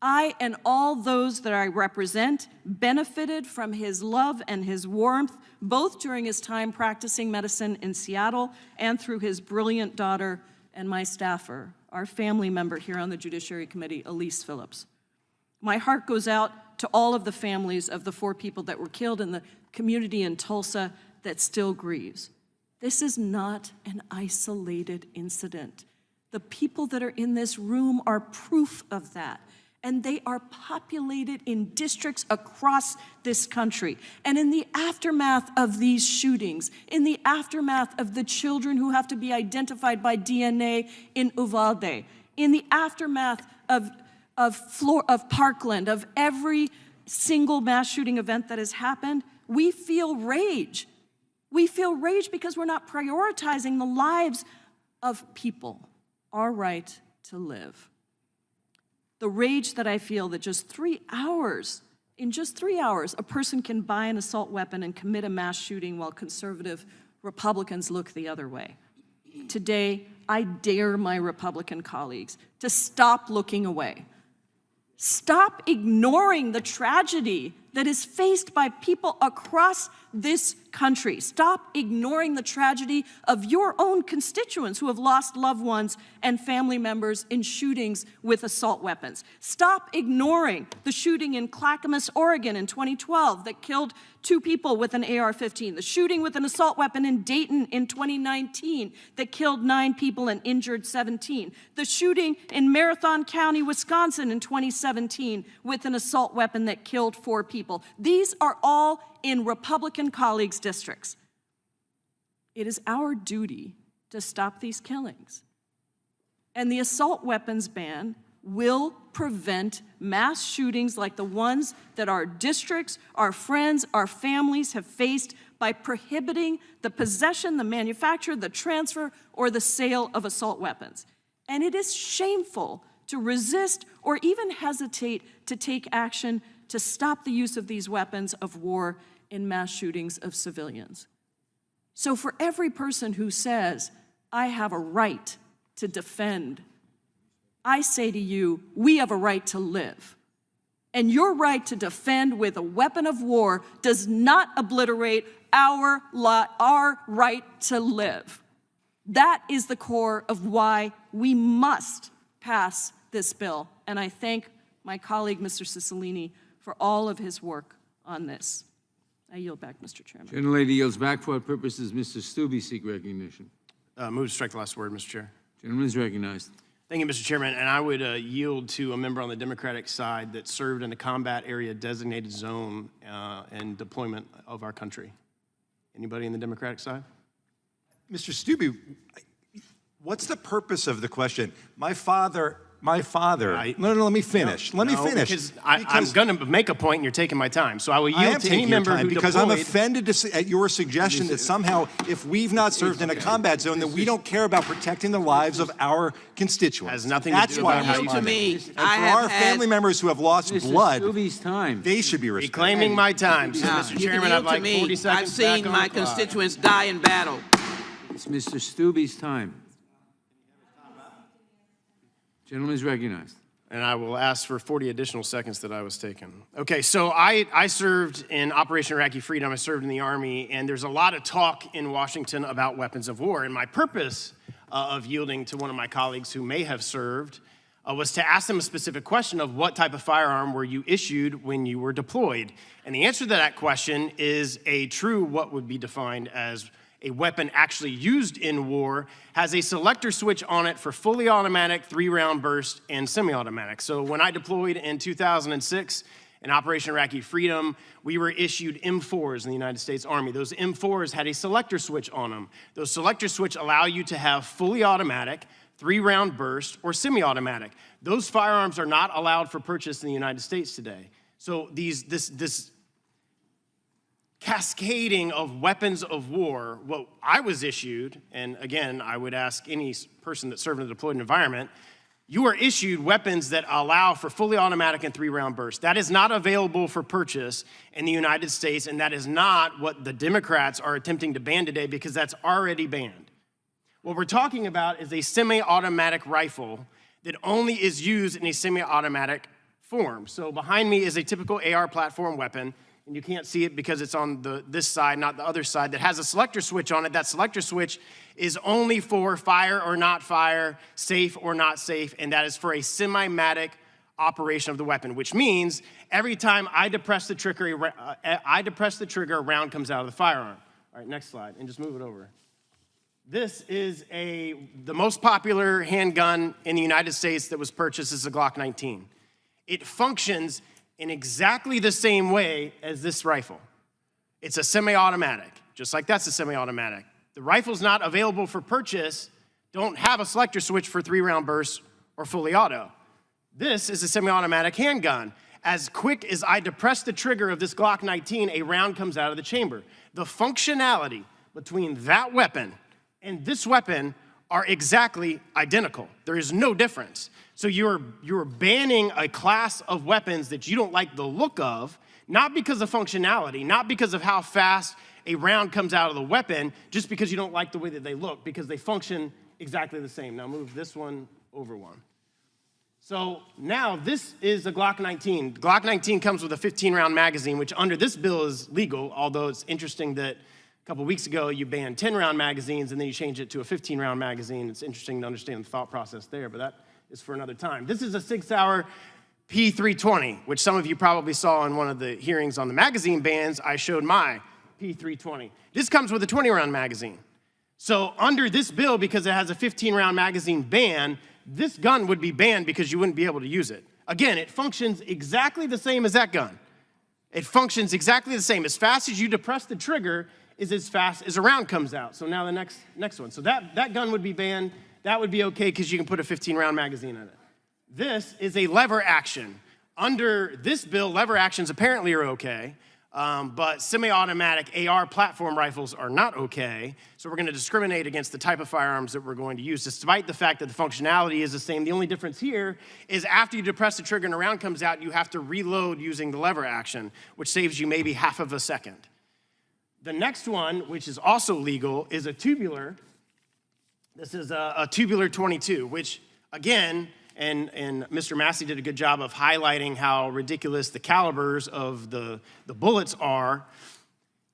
I and all those that I represent benefited from his love and his warmth, both during his time practicing medicine in Seattle and through his brilliant daughter and my staffer, our family member here on the Judiciary Committee, Elise Phillips. My heart goes out to all of the families of the 4 people that were killed in the community in Tulsa that still grieves. This is not an isolated incident. The people that are in this room are proof of that. And they are populated in districts across this country. And in the aftermath of these shootings, in the aftermath of the children who have to be identified by DNA in Uvalde, in the aftermath of Parkland, of every single mass shooting event that has happened, we feel rage. We feel rage because we're not prioritizing the lives of people, our right to live. The rage that I feel that in just 3 hours, a person can buy an assault weapon and commit a mass shooting while conservative Republicans look the other way. Today, I dare my Republican colleagues to stop looking away. Stop ignoring the tragedy that is faced by people across this country. Stop ignoring the tragedy of your own constituents who have lost loved ones and family members in shootings with assault weapons. Stop ignoring the shooting in Clackamas, Oregon in 2012 that killed 2 people with an AR-15. The shooting with an assault weapon in Dayton in 2019 that killed 9 people and injured 17. The shooting in Marathon County, Wisconsin in 2017 with an assault weapon that killed 4 people. These are all in Republican colleagues' districts. It is our duty to stop these killings. And the assault weapons ban will prevent mass shootings like the ones that our districts, our friends, our families have faced by prohibiting the possession, the manufacture, the transfer, or the sale of assault weapons. And it is shameful to resist or even hesitate to take action to stop the use of these weapons of war in mass shootings of civilians. So for every person who says, I have a right to defend, I say to you, we have a right to live. And your right to defend with a weapon of war does not obliterate our right to live. That is the core of why we must pass this bill. And I thank my colleague, Mr. Cicilline, for all of his work on this. I yield back, Mr. Chairman. Gentlelady yields back. For what purposes Mr. Steube seek recognition? Move to strike the last word, Mr. Chair. Gentleman is recognized. Thank you, Mr. Chairman. And I would yield to a member on the Democratic side that served in a combat area designated zone and deployment of our country. Anybody in the Democratic side? Mr. Steube, what's the purpose of the question? My father, no, let me finish. Let me finish. Because I'm going to make a point and you're taking my time. So I will yield to any member who because I'm offended at your suggestion that somehow if we've not served in a combat zone that we don't care about protecting the lives of our constituents. Has nothing to do about how you to me. And for our family members who have lost blood, they should be respected. Reclaiming my time. So, Mr. Chairman, I'd like 40 seconds I've seen my constituents die in battle. It's Mr. Steube's time. Gentleman is recognized. And I will ask for 40 additional seconds that I was taken. Okay, so I served in Operation Iraqi Freedom. I served in the Army, and there's a lot of talk in Washington about weapons of war. And my purpose of yielding to one of my colleagues who may have served was to ask them a specific question of what type of firearm were you issued when you were deployed? And the answer to that question is a true what would be defined as a weapon actually used in war, has a selector switch on it for fully automatic, 3-round burst, and semi-automatic. So when I deployed in 2006 in Operation Iraqi Freedom, we were issued M4s in the United States Army. Those M4s had a selector switch on them. Those selector switch allow you to have fully automatic, 3-round burst, or semi-automatic. Those firearms are not allowed for purchase in the United States today. So this cascading of weapons of war, what I was issued, and again, I would ask any person that served in a deployed environment, you are issued weapons that allow for fully automatic and 3-round bursts. That is not available for purchase in the United States, and that is not what the Democrats are attempting to ban today because that's already banned. What we're talking about is a semi-automatic rifle that only is used in a semi-automatic form. So behind me is a typical AR platform weapon, and you can't see it because it's on this side, not the other side, that has a selector switch on it. That selector switch is only for fire or not fire, safe or not safe, and that is for a semi-matic operation of the weapon, which means every time I depress the trigger, a round comes out of the firearm. All right, next slide, and just move it over. This is the most popular handgun in the United States that was purchased is the Glock 19. It functions in exactly the same way as this rifle. It's a semi-automatic, just like that's a semi-automatic. The rifles not available for purchase don't have a selector switch for 3-round bursts or fully auto. This is a semi-automatic handgun. As quick as I depress the trigger of this Glock 19, a round comes out of the chamber. The functionality between that weapon and this weapon are exactly identical. There is no difference. So you're banning a class of weapons that you don't like the look of, not because of functionality, not because of how fast a round comes out of the weapon, just because you don't like the way that they look, because they function exactly the same. Now move this one over one. So now this is a Glock 19. Glock 19 comes with a 15-round magazine, which under this bill is legal, although it's interesting that a couple weeks ago you banned 10-round magazines and then you changed it to a 15-round magazine. It's interesting to understand the thought process there, but that is for another time. This is a 6-hour P320, which some of you probably saw in one of the hearings on the magazine bans. I showed my P320. This comes with a 20-round magazine. So under this bill, because it has a 15-round magazine ban, this gun would be banned because you wouldn't be able to use it. Again, it functions exactly the same as that gun. It functions exactly the same. As fast as you depress the trigger is as fast as a round comes out. So now the next one. So that gun would be banned. That would be okay because you can put a 15-round magazine in it. This is a lever action. Under this bill, lever actions apparently are okay, but semi-automatic AR platform rifles are not okay. So we're going to discriminate against the type of firearms that we're going to use, despite the fact that the functionality is the same. The only difference here is after you depress the trigger and a round comes out, you have to reload using the lever action, which saves you maybe half of a second. The next one, which is also legal, is a tubular. This is a tubular 22, which, again, and Mr. Massey did a good job of highlighting how ridiculous the calibers of the bullets are.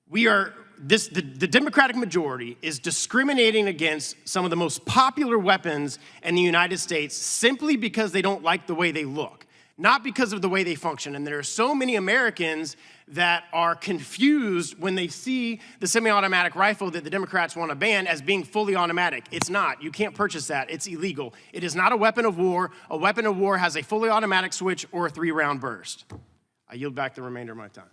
The Democratic majority is discriminating against some of the most popular weapons in the United States simply because they don't like the way they look, not because of the way they function. And there are so many Americans that are confused when they see the semi-automatic rifle that the Democrats want to ban as being fully automatic. It's not. You can't purchase that. It's illegal. It is not a weapon of war. A weapon of war has a fully automatic switch or a 3-round burst. I yield back the remainder of my time.